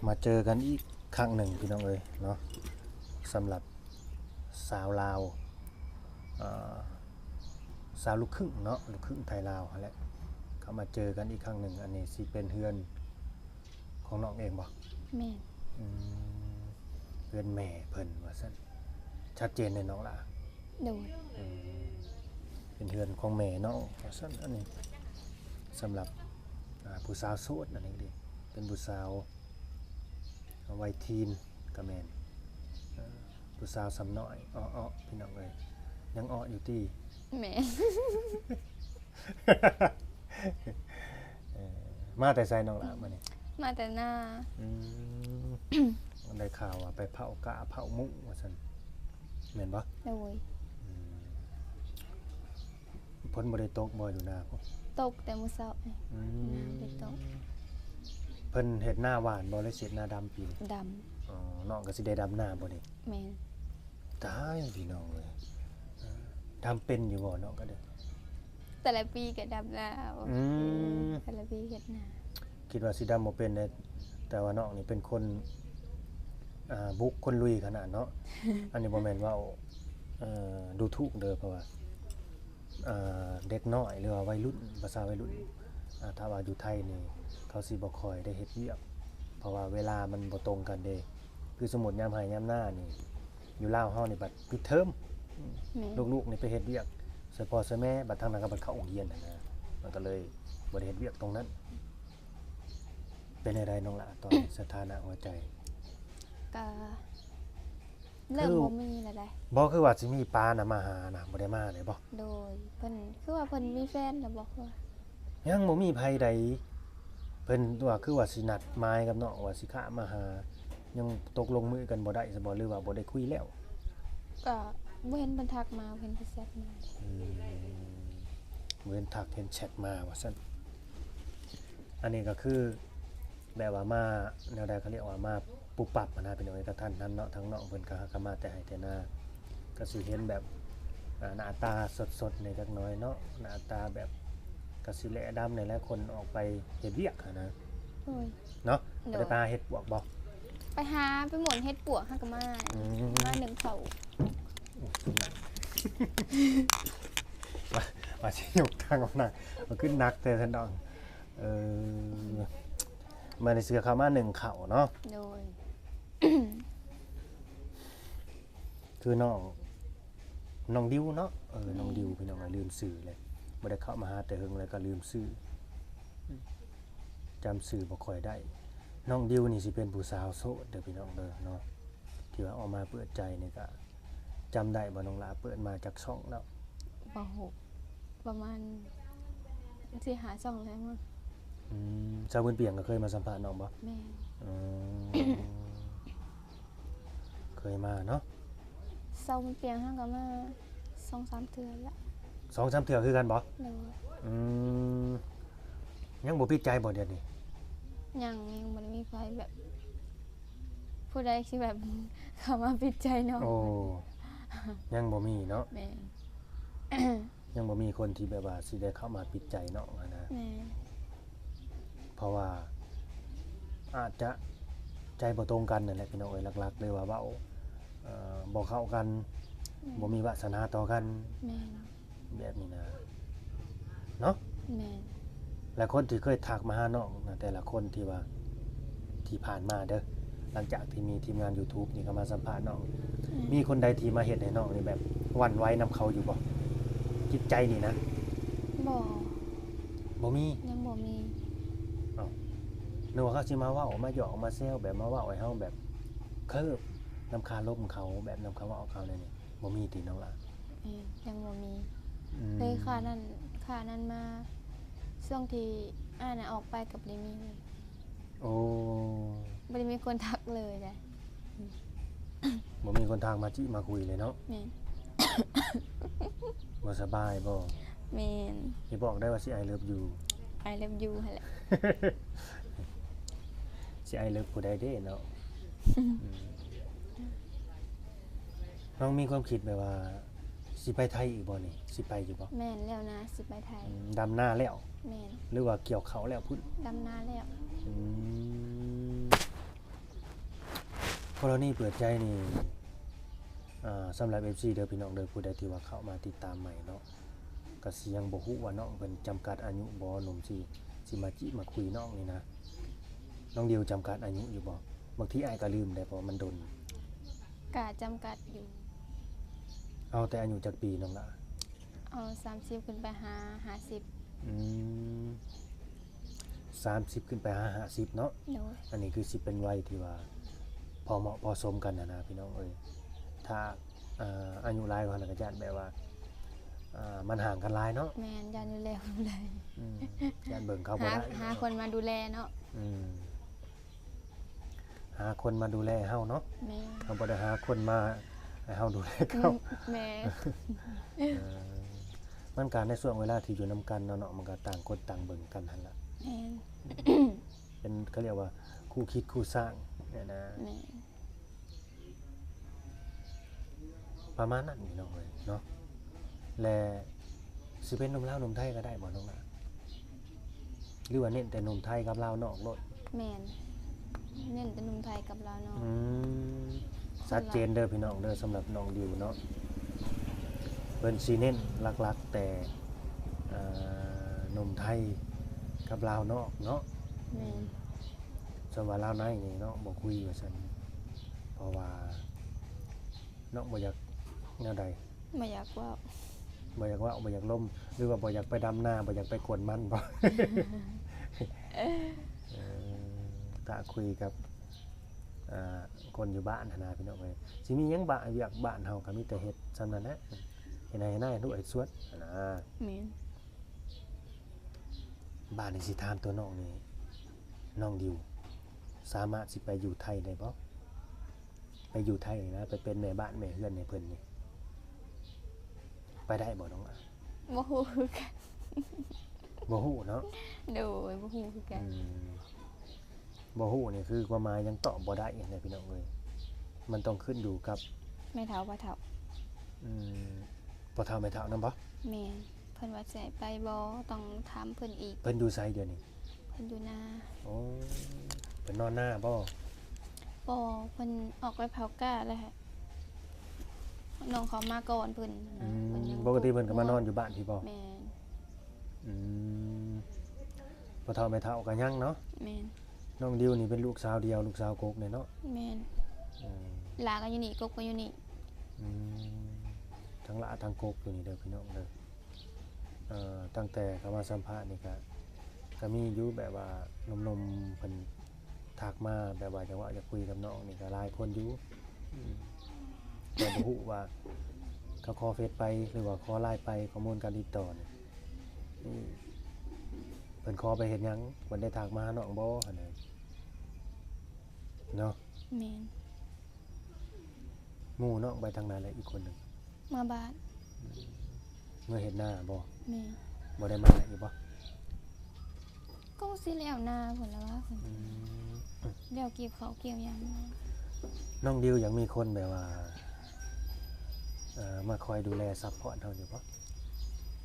มาเจอกันอีกครั้งหนึ่งพี่น้องเอ้ยเนาะสำหรับสาวลาวสาวลูกครึ่งเนาะลูกครึ่งไทยลาวนั่นแหละเขามาเจอกันอีกครั้งหนึ่งอันนี้สิเป็นเฮือนของน้องเองบ่ แม่นอืมเฮือนแม่เพิ่นว่าซั่นชัดเจนเลยน้องล่ะโดยอืมเป็นเฮือนของแม่เนาะว่าซั่นอันนี้สำหรับผู้สาวโสดอันนี้ดิเป็นผู้สาววัยทีนก็แม่นผู้สาวสำน้อยอ้อๆพี่น้องเอ้ยยังอ้ออยู่ที่ แม่น มาแต่ไสน้องล่ะมื้อนี้ มาแต่หน้าอืม ได้ข่าวว่าไปเผากะเผาหมูว่าซั่นแม่นบ่ โดยฝนบ่ได้ตกบ่อยู่นาพุ่น ตกแต่มื้อเช้านี่ อื น้ำได้ตก เพิ่นเฮ็ดหน้าหวานบ่เลยเสร็จหน้าดำปีนี้ ดำ อ๋อน้องก็สิได้ดำหน้าบ่นี่ แม่น ตายพี่น้องเอ้ยดำเป็นอยู่บ่น้องก็เด้อ แต่ละปีก็ดำนา อืม แต่ละปีเฮ็ดนา คิดว่าสิดำบ่เป็นเลยแต่ว่าน้องนี่เป็นคนบุกคนลุยขนาดเนาะ อันนี้บ่แม่นเว้าดูถูกเด้อเพราะว่าเด็กน้อยหรือว่าวัยรุ่นภาษาวัยรุ่นถ้าว่าอยู่ไทยนี่เขาสิบ่ค่อยได้เฮ็ดเวียกเพราะว่าเวลามันบ่ตรงกันเด้คือสมมุติยามไห้ยามหน้านี่อยู่ลาวเฮานี่บัดปิดเทอม แม่น ลูกๆนี่ไปเฮ็ดเวียกใส่พ่อใส่แม่บัดทางนั้นก็บัดเข้าโรงเรียนนั่นนะมันก็เลยบ่ได้เฮ็ดเวียกตรงนั้นเป็นจังไดน้องล่ะตอนนี้สถานะหัวใจ ก็เริ่มบ่มีแล้วได้ บ่คือว่าสิมีปาน่ะมาหาน่ะบ่ได้มาเลยบ่ โดยเพิ่นคือว่าเพิ่นมีแฟนแล้วบอกว่า ยังบ่มีไผใดเพิ่นว่าคือว่าสินัดหมายกับน้องว่าสิเข้ามาหายังตกลงมือกันบ่ได้ซะบ่หรือว่าบ่ได้คุยแล้ว ก็บ่เห็นเพิ่นทักมาเพิ่นก็แชทมา เว้นทักเห็นแชทมาว่าซั่นอันนี้ก็คือแบบว่ามาแนวใดเขาเรียกว่ามาปุบปับอะนะเป็นเอาไว้กับท่านนั้นเนาะทั้งน้องเพิ่นก็มาแต่ให้แต่หน้าก็สิเห็นแบบหน้าตาสดๆในจักหน่อยเนาะหน้าตาแบบก็สิแลดำในหลายคนออกไปเฮ็ดเวียกอะนะ โดย เนาะบ่ได้ตาเฮ็ดปวกบ่ ไปหาไปหมุนเฮ็ดปวกหาก็มามาหนึ่งเขา ว่าสิยกทางออกหนักมันขึ้นหนักแต่ท่านดองมาในเสื้อเข้ามา1เข่าเนาะ โดย คือน้องดิวเนาะน้องดิวพี่น้องลืมชื่อเลยบ่ได้เข้ามาหาแต่เฮิงแล้วก็ลืมชื่อจำชื่อบ่ค่อยได้น้องดิวนี่สิเป็นผู้สาวโสดเด้อพี่น้องเด้อเนาะที่ว่าออกมาเปิดใจนี่ก็จำได้บ่น้องลาเปิดมาจากช่องแล้ว บ่หกประมาณที่หาช่องแล้วมั้ง ชาวพื้นเปียงก็เคยมาสัมภาษณ์น้องบ่ แม่ เคยมาเนาะ เซามันเปลี่ยนหาก็มา2-3เทื่อละ 2-3 เทื่อคือกันบ่ โดย ยังบ่ปิดใจบ่เดี๋ยวนี้ ยังบ่ได้มีไฟแบบ ผู้ใดที่แบบ เข้ามาปิดใจน้อง โอ้ยังบ่มีเนาะ แม่ ยังบ่มีคนที่แบบว่าสิได้เข้ามาปิดใจน้องอะนะ แม่ เพราะว่าอาจจะใจบ่ตรงกันนั่นแหละพี่น้องเอ้ยหลักๆเลยว่าเว้าบ่เข้ากันบ่มีวาสนาต่อกัน แม่ แบบนี้นะเนาะ แม่ และคนที่เคยทักมาหาน้องนะแต่ละคนที่ว่าที่ผ่านมาเด้อหลังจากที่มีทีมงาน YouTube นี่ก็มาสัมภาษณ์น้องมีคนใดที่มาเฮ็ดให้น้องนี่แบบหวั่นไหวนํเขาอยู่บ่จิตใจนี่นะ บ่ บ่มี ยังบ่มี นึกว่าเขาสิมาเว้ามาหยอกมาแซวแบบมาเว้าให้เฮาแบบเคิบนำคาลมเขาแบบนำคาเว้าเขาเนี่ยนี่บ่มีติน้องล่ะ แม่ยังบ่มีเลยค่านั้นมาช่วงที่น่ะออกไปกับบ่ได้มีเลย โอ้ บ่ได้มีคนทักเลยเด้ บ่มีคนทางมาจิมาคุยเลยเนาะ แม่น บ่สบายบ่ แม่น สิบอกได้ว่าสิ I love you I love you หั่นแหละ สิ I love ผู้ใดเด้เนาะน้องมีความคิดแบบว่าสิไปไทยอีกบ่นี่สิไปอยู่บ่ แม่นแล้วนะสิไปไทย ดำหน้าแล้ว แม่น หรือว่าเกี่ยวเขาแล้วพุ่น ดำนาแล้ว อืม กรณีเปิดใจนี่สำหรับ FC เด้อพี่น้องเด้อผู้ใดที่ว่าเข้ามาติดตามใหม่เนาะก็สิยังบ่ฮู้ว่าน้องเพิ่นจำกัดอายุบ่หนุ่มสิมาจิมาคุยน้องนี่นะน้องเดียวจำกัดอายุอยู่บ่บางทีอ้ายก็ลืมได้เพราะมันดน กะจำกัดอยู่ เอาแต่อายุจักปีน้องล่ะ เอา30ขึ้นไปหา50 อืม30ขึ้นไปหา50เนาะ โดย อันนี้คือสิเป็นวัยที่ว่าพอเหมาะพอสมกันนะพี่น้องเอ้ยถ้าอายุหลายกว่านั้นก็จะแบบว่ามันห่างกันหลายเนาะ แม่นยันอยู่แล้วเลย ย่านเบิ่งเขาบ่ได้ หาคนมาดูแลเนาะ อืมหาคนมาดูแลเฮาเนาะ แม่ เฮาบ่ได้หาคนมาให้เฮาดูแลเขา แม่ มันการในช่วงเวลาที่อยู่นํกันเนาะมันก็ต่างคนต่างเบิ่งกันหั่นล่ะ แม่น เป็นเขาเรียกว่าคู่คิดคู่สร้างเนี่ยนะ แม่น ประมาณนั้นพี่น้องเอ้ยเนาะและสิเป็นหนุ่มลาวหนุ่มไทยก็ได้บ่น้องล่ะหรือว่าเน้นแต่หนุ่มไทยกับลาวนอกโลด แม่นเน้นแต่หนุ่มไทยกับเราวเนาะ ชัดเจนเด้อพี่น้องเด้อสำหรับน้องดิวเนาะเพิ่นสิเน้นหลักๆแต่หนุ่มไทยกับลาวนอกเนาะ แม่น ส่วนว่าลาวในนี่เนาะบ่คุยว่าซั่นเพราะว่าเนาะบ่อยากแนวใด บ่อยากเว่า บ่อยากว่าบ่อยากล่มหรือว่าบ่อยากไปดำนาบ่อยากไปกวนมันบ่ ถ้าคุยกับคนอยู่บ้านหั้นนะพี่น้องเอ้ยสิมีหยังบ้านเวียกบ้านเฮาก็มีแต่เฮ็ดซำนั้นแหละเฮ็ดให้นายด้วยสวดหั้นนะ แม่น บ้านนี่สิถามตัวน้องนี่น้องดิวสามารถสิไปอยู่ไทยได้บ่ไปอยู่ไทยนี่นะไปเป็นแม่บ้านแม่เรือนให้เพิ่นนี่ไปได้บ่น้องอ่ะ บ่ฮู้คือกัน บ่ฮู้เนาะ โดยบ่ฮู้คือกัน บ่ฮู้นี่คือความหมายยังตอบบ่ได้นะพี่น้องเอ้ยมันต้องขึ้นอยู่กับ แม่เฒ่าบ่เฒ่า พ่อเฒ่าแม่เฒ่านำบ่ แม่นเพิ่นว่าสิให้ไปบ่ต้องถามเพิ่นอีก เพิ่นอยู่ไสเดี๋ยวนี้ เพิ่นอยู่นา โอ้เพิ่นนอนหน้าบ่ บ่เพิ่นออกไปเผากาแล้วฮะน้องเขามาก่อนเพิ่นนะเพิ่นยัง ปกติเพิ่นก็มานอนอยู่บ้านพี่บ่ แม่น พ่อเฒ่าแม่เฒ่าก็ยังเนาะ แม่น น้องดิวนี่เป็นลูกสาวเดียวลูกสาวกกเนี่ยเนาะ แม่น อืม หลาก็อยู่นี่กกก็อยู่นี่ ทั้งละทั้งกกอยู่นี่เด้อพี่น้องเด้อตั้งแต่เข้ามาสัมภาษณ์นี่ก็มีอยู่แบบว่าหนมๆเพิ่นทักมาแบบว่าจังว่าจะคุยกับน้องนี่ก็หลายคนอยู่แต่บ่ฮู้ว่าเขาขอเฟซไปหรือว่าขอไลน์ไปข้อมูลการติดต่อนี่เพิ่นขอไปเฮ็ดหยังเพิ่นได้ทักมาหาน้องบ่หั่นน่ะเนาะ แม่น หมู่น้องไปทางไหนแล้วอีกคนหนึง มาบ้าน เมื่อเฮ็ดหน้าบ่ แม่น บ่ได้มาอีกบ่ ก็สิแล้วนาเพิ่นแล้วว่าเพิ่นเดี๋ยวเกี่ยวเขาวเกี่ยวหยัง น้องดิวยังมีคนแบบว่ามาคอยดูแลซัพพอร์ตเฮาอยู่บ่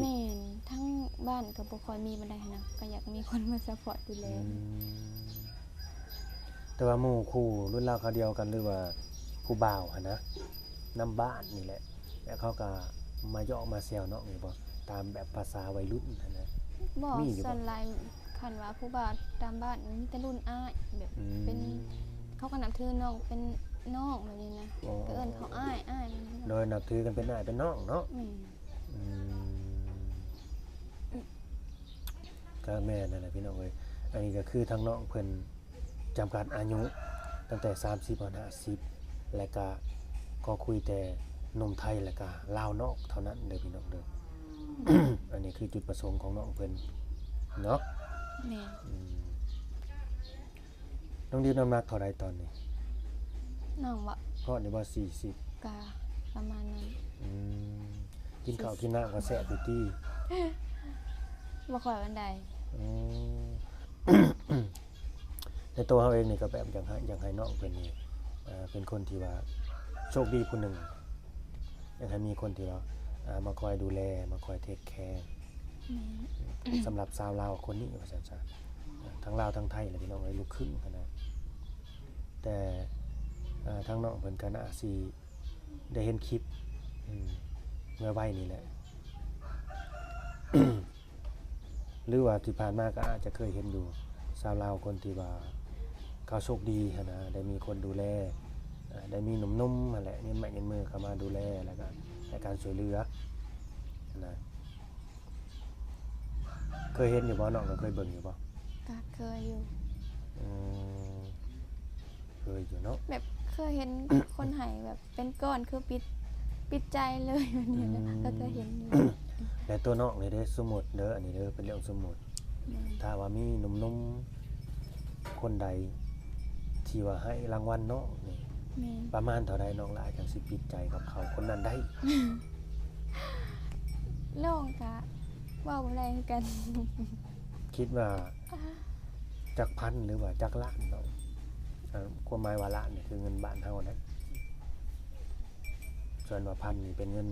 แม่นทั้งบ้านก็บ่ค่อยมีบันไดหั้นนะก็อยากมีคนมาซัพพอร์ตดูแล แต่ว่าหมู่คู่รุ่นราวคราวเดียวกันหรือว่าผู้บ่าวหั่นนะนํบ้านนี่แหละแล้วเขาก็มาเยาะมาแซวน้องนี่บ่ตามแบบภาษาวัยรุ่นหั่นนะ บ่ มีอยู่บ่ ส่วนหลายคันว่าผู้บ่าวตามบ้านมีแต่รุ่นอ้ายแบบเป็นเขาก็นับถือน้องเป็นน้องแบบนี้นะก็เอิ้นเขาอ้ายอ้าย โดยนับถือกันเป็นอ้ายเป็นน้องเนาะ แม่น ก็แม่นั่นแหละพี่น้องเอ้ยอันนี้ก็คือทางน้องเพิ่นจำกัดอายุตั้งแต่30ถึง50และก็คุยแต่หนุ่มไทยและก็ลาวนอกเท่านั้นเด้อพี่น้องเด้อ อันนี้คือจุดประสงค์ของน้องเพิ่นเนาะ แม่น น้องดิวน้ำหนักเท่าใดตอนนี้ น้องว่า เพราะนี่บ่40 กะประมาณนั้น กินข้าวกินน้ำก็แซ่บอยู่ติ บ่ค่อยบันได ในตัวเฮาเองนี่ก็แบบอยากให้น้องเพิ่นนี่เป็นคนที่ว่าโชคดีผู้หนึ่งอยากให้มีคนที่ว่ามาคอยดูแลมาคอยเทคแคร์สำหรับชาวลาวคนนี้ว่าซั่นซะทั้งลาวทั้งไทยแหละพี่น้องเอ้ยลูกครึ่งหั้นนะแต่ ทางน้องเพิ่นก็น่าสิได้เห็นคลิปเมื่อไว้นี่แหละ หรือว่าที่ผ่านมาก็อาจจะเคยเห็นอยู่ชาวลาวคนที่ว่าเขาโชคดีหั้นนะได้มีคนดูแลได้มีหนุ่มๆนั่นแหละเงินไม้เงินมือเข้ามาดูแลแล้วก็ให้การช่วยเหลือนะเคยเห็นอยู่บ่น้องก็เคยเบิ่งอยู่บ่ ก็เคยอยู่ อืมเคยอยู่เนาะ แบบเคยเห็น คนใหายแบบเป็นก้อนคือปิดใจเลยแบบนี้นะก็เคยเห็นอยู่ และตัวน้องนี่เด้สมมุติเด้ออันนี้เด้อเป็นเรื่องสมมุติ ถ้าว่ามีหนุ่มๆคนใดที่ว่าให้รางวัลน้องนี่ แม่น ประมาณเท่าใดน้องหลายจังสิปิดใจกับเขาคนนั้นได้ โล่งกะเว้าบ่ได้คือกัน คิดว่าจักพันหรือว่าจักล้านน้องความหมายว่าล้านนี่คือเงินบ้านเฮานะส่วนว่าพันนี่เป็นเงิน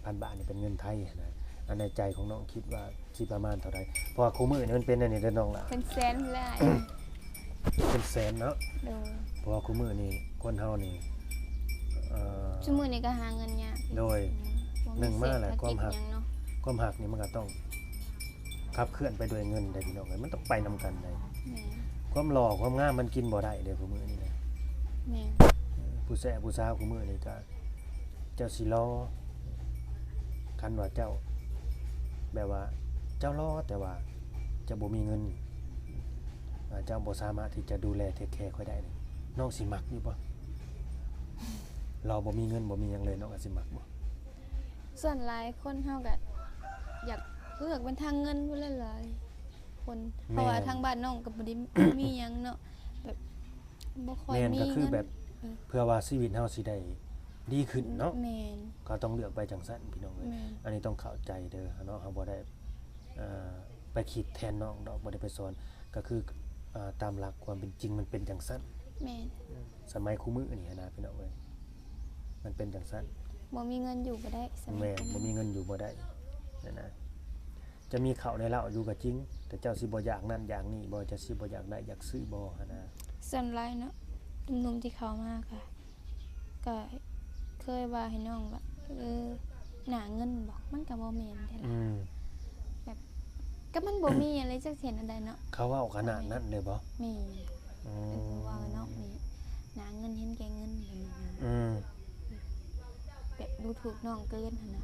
พันบาทนี่เป็นเงินไทยนะอันในใจของน้องคิดว่าสิประมาณเท่าใดเพราะว่าคู่มือนี่มันเป็นอันนี้เด้อน้องล่ะ เป็นแสนเลย เป็นแสนเนาะ โดย เพราะว่าคู่มือนี่คนเฮานี่ชั่วโมงนี้ก็หาเงินยาก โดย บ่ หนึ่งมาแหละ เศรษฐ ความหัก หยังเนาะ ความหักนี่มันก็ต้องขับเคลื่อนไปด้วยเงินได้พี่น้องเอ้ยมันต้องไปนำกันได้ แม่น ความหล่อความงามมันกินบ่ได้เด้อคู่มือนี่นะ แม่น ผู้แสผู้สาวคู่มือนี่ก็เจ้าสิรอคันว่าเจ้าแบบว่าเจ้ารอแต่ว่าเจ้าบ่มีเงินเจ้าบ่สามารถที่จะดูแลเทคแคร์ค่อยได้นี่น้องสิมักอยู่บ่เราบ่มีเงินบ่มีหยังเลยน้องก็สิมักบ่ ส่วนหลายคนเฮาก็อยากเลือกเป็นทางเงินพุ่นหลายๆคนเพราะว่าทางบ้านน้องก็บ่ได้ มีหยังเนาะแบบบ่ค่อย แม่น มี ก็คือ เงิน แบบเพื่อว่าชีวิตเฮาสิได้ดีขึ้นเนาะ แม่น ก็ต้องเลือกไปจังซั่นพี่น้องเอ้ย แม่น อันนี้ต้องเข้าใจเด้อเนาะเฮาบ่ได้ไปคิดแทนน้องดอกบ่ได้ไปสอนก็คือตามหลักความเป็นจริงมันเป็นจังซั่น แม่น สมัยคู่มือนี่นะพี่น้องเอ้ยมันเป็นจังซั่น บ่มีเงินอยู่บ่ได้สมั แม่ ยก่อน บ่มีเงินอยู่บ่ได้นั่นนะจะมีข้าวในเหล้าอยู่ก็จริง แต่เจ้าสิบ่อยากนั่นอยากนี่บ่จะสิบ่อยากได้อยากซื้อบ่หั่นนะ ส่วนหลายเนาะหนุ่มๆที่เข้ามาค่ะก็เคยว่าให้น้องว่าหน้าเงินบอกมันก็บ่แม่นแท้ล่ะ ก็มันบ่มีอะไรจักเห็นอันใดเนาะ เขาเว้าขนาดนั้นเลยบ่ แม่น อื เป็น ม ผู้ว่าเนาะนี่หน้าเงินเห็นแก่เงินแบบนี้นะ อืม แบบดูถูกน้องเกินหั่นน่ะ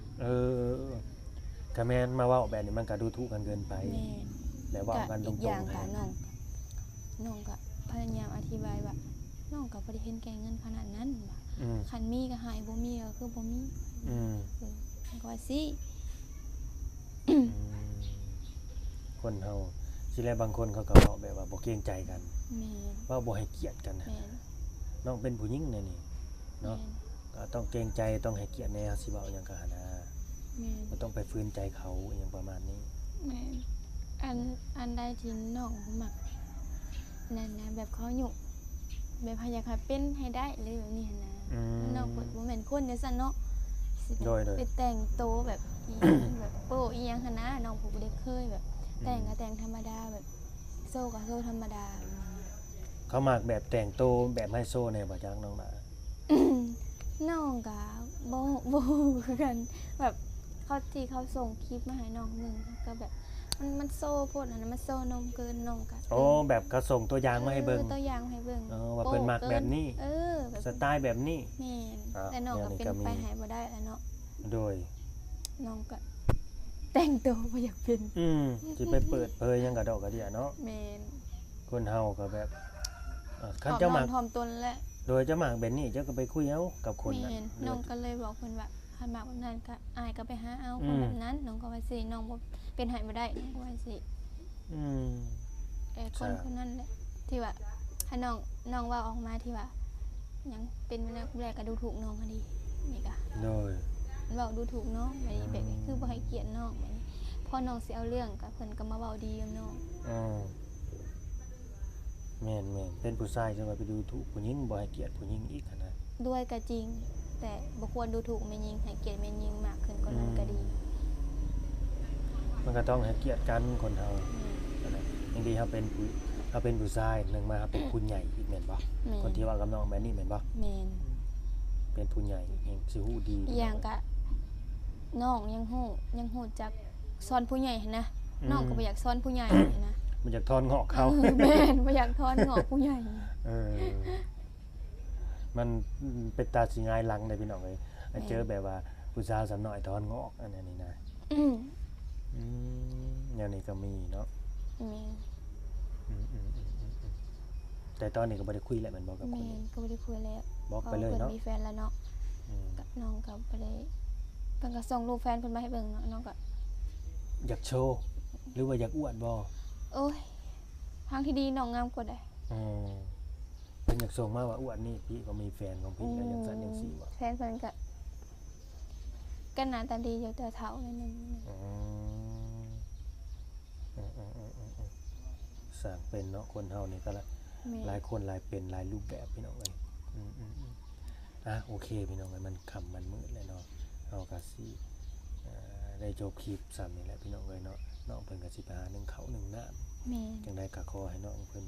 ก็แม่นมาเว้าแบบนี้มันก็ดูถูกกันเกินไป แม่น แล้วเว้ากันตร อี ง กอย่าง ๆ ก็ นะ น้องก็พยายามอธิบายว่าน้องก็บ่ได้เห็นแก่เงินขนาดนั้นว่า อืม คันมีก็ให้บ่มีก็คือบ่มี อืม มันก็ว่าสิ คนเฮาสิแลบางคนเขาก็เว้าแบบว่าบ่เกรงใจกัน แม่น เว้าบ่ให้เกียรติกันนะ แม่น น้องเป็นผู้หญิงแน่นี่ แม่ เนาะ น ก็ต้องเกรงใจต้องให้เกียรติแน่สิเว้าหยังก็หานะ แม่น บ่ต้องไปฝืนใจเขาอหยังประมาณนี้ แม่นอันใดที่น้องมักนั่นนะแบบเขาหยุแบบพยายามให้เป็นให้ได้เลยแบบนี้นะ น้องเปิดบ่แม่นคนจังซั่นเนาะสิแบบ โดย ไปแต่งโตวแบบอีแบบโปะอีหยังหั่นนะน้องผู้บ่ได้เคยแบบ แต่งก็แต่งธรรมดาแบบโซ่ก็โซ่ธรรมดา เขามักแบบแต่งโตวแบบไฮโซแน่บ่จักน้องหลา น้องก็บ่คือกันแบบเขาที่เขาส่งคลิปมาให้น้องหนึงก็แบบมันโซ่โพดอันนั้นมันโซ่นมเกินน้องก็ โอ้แบบเขาส่งตัวอย่างมาให้เบิ่ง ตัวอย่างให้เบิ่ง ว่าเพิ่นมักแบบนี้ แบบ สไตล์แบบนี้ แม่น อ่า แต่น้องก็เป็น แนวนี้ก็มี ไปให้บ่ได้แล้วเนาะ โดย น้องก็แต่งตัวบ่อยากเป็น สิไปเปิดเผยหยังกะดอกกะเดียเนาะ แม่น คนเฮาก็แบบคัน ถ่อ เจ้าม มั นอก นถ่อมตนแหละ โดยเจ้ามักแบบนี้เจ้าก็ไปคุยเอากับคนนั้น แม่นน้องก็เลยบอกเพิ่นว่าคันมักแบบนั้นก็อายก็ไปหาเอาคนแบบนั้นน้องก็ว่าสิน้องบ่เป็นให้บ่ได้น้องก็ว่าสิ อืม คน ใช่ คนนั้นแหละที่ว่าถ้าน้องว่าออกมาที่ว่าหยังเป็นแรกแรกก็ดูถูกน้องอันนี้นี่ก็ โดย เว้าดูถูกน้องแบบนี้แบบนี้คือบ่ให้เกียรติน้องแบบนี้พอน้องสิเอาเรื่องก็เพิ่นก็มาเว้าดีกับน้อง แม่นเป็นผู้ชายจังว่าไปดูถูกผู้หญิงบ่ให้เกียรติผู้หญิงอีกหั้นนะ ด้วยก็จริง แต่บ่ควรดูถูกแม่ยิงให้เกียรติแม่ยิงมากขึ้นกว่านั้นก็ดี มันก็ต้องให้เกียรติกันคนเฮานั่นแหละจ างทีเฮาเป็นผู้ชายหนึงมาเฮาเป็นผู้ใหญ่อีกแม่นบ่ แม่น คนที่ว่ากับน้องแม่นี่แม่นบ่ แม่น เป็นผู้ใหญ่แห่งสิฮู้ดี อีกอย่างก็น้องยังฮู้จักสอนผู้ใหญ่หั้นนะน้องก็บ่อยากสอนผู้ใหญ่หั้นนะ มันอยากทอนงอกเขา แม่นบ่อยากทอนงอกผู้ใหญ่ เออมันเป็นตาสิง่ายหลังได้พี่น้องเอ้ยเจอแบบว่าผู้สาวสำน้อยทอนงอกอันนี้นะ อืม อย่างนี้ก็มีเนาะ แม่น แต่ตอนนี้ก็บ่ได้คุยแล้วแม่นบ่กับคน แม่น นี้ ก็บ่ได้คุยแล้ว บอกไปเลย พราะ เนาะ พิ่นมีแฟนแล้วเนาะ อืม กับน้องก็บ่ได้เพิ่นก็ส่งรูปแฟนเพิ่นมาให้เบิ่งเนาะน้องก็ อยากโชว์หรือว่าอยากอวดบ่ โอ้ยทางที่ดีน้องงามกว่าได้ อืมเพิ่นอยากส่งมาว่าอวดนี่พี่ก็มีแฟนของพี่แล้วอย่างซั่นอย่างซี่บ่ แฟนเพิ่นก็หน้าตาดีอยู่แต่เฒ่านิดนึง อืมสร้างเป็นเนาะคนเฮานี่ก็ละ แม่ หลายคนหลายเป็นหลายรูปแบบพี่น้องเอ้ยโอเคพี่น้องเอ้ยมันค่ำมันมืดแล้วเนาะเฮาก็สิได้จบคลิปซ้ำนี่แหละพี่น้องเอ้ยเนาะน้องเพิ่นก็สิไปหานึ่งข้าวนึ่งน้ำ แม่ จังได้ก็ขอให้น้องเพิ่น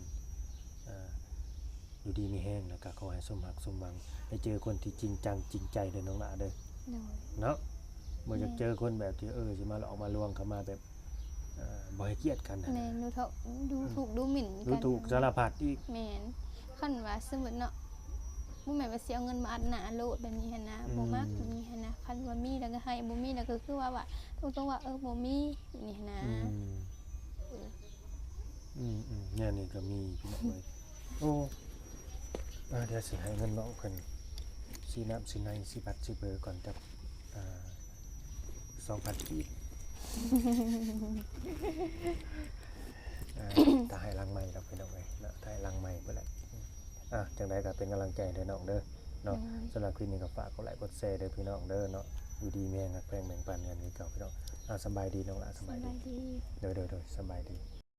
อยู่ดีมีแห้งแล้วก็ขอให้สมหวังสมหวังได้เจอคนที่จริงจังจริงใจเด้อน้องหลาเด้อ โดย เนาะบ่อยากเจอคนแบบที่สิมาหลอกมาลวงเข้ามาแบบบ่ให้เกียรติกันนะ แม่ดูถูกดูหมิ่น ดู กัน ถูกสารพัดอีก แม่นคันว่าสมมุติเนาะบ่แม่นว่าสิเอาเงินมาอัดหน้าโลดแบบนี้หันนะบ่มักแบบนี้หันนะคันว่ามีแล้วก็ให้บ่มีแล้วก็คือว่าตรงๆว่าบ่มีแบบนี้หั้นนะ เนี่ยนี่ก็มีพี่น้องเอ้ยโอ้เดี๋ยวสิให้เงินน้องเพิ่นสิน้ำสิในสิบัตรสิเบอร์ก่อนจัก2,000 กีบถ้าให้ลังใหม่ดอกพี่น้องเอ้ยเนาะถ้าให้ลังใหม่เพิ่นแหละจังได๋ก็เป็นกำลังใจให้น้องเด้อเนาะสำหรับคลิปนี้ก็ฝากกดไลค์กดแชร์เด้อพี่น้องเด้อเนาะอยู่ดีมีแรงรักแพงแบ่งปันกันคือเก่าพี่น้องสบายดีน้องหลานส ส บาย บา ดี ยดี โดยสบายดี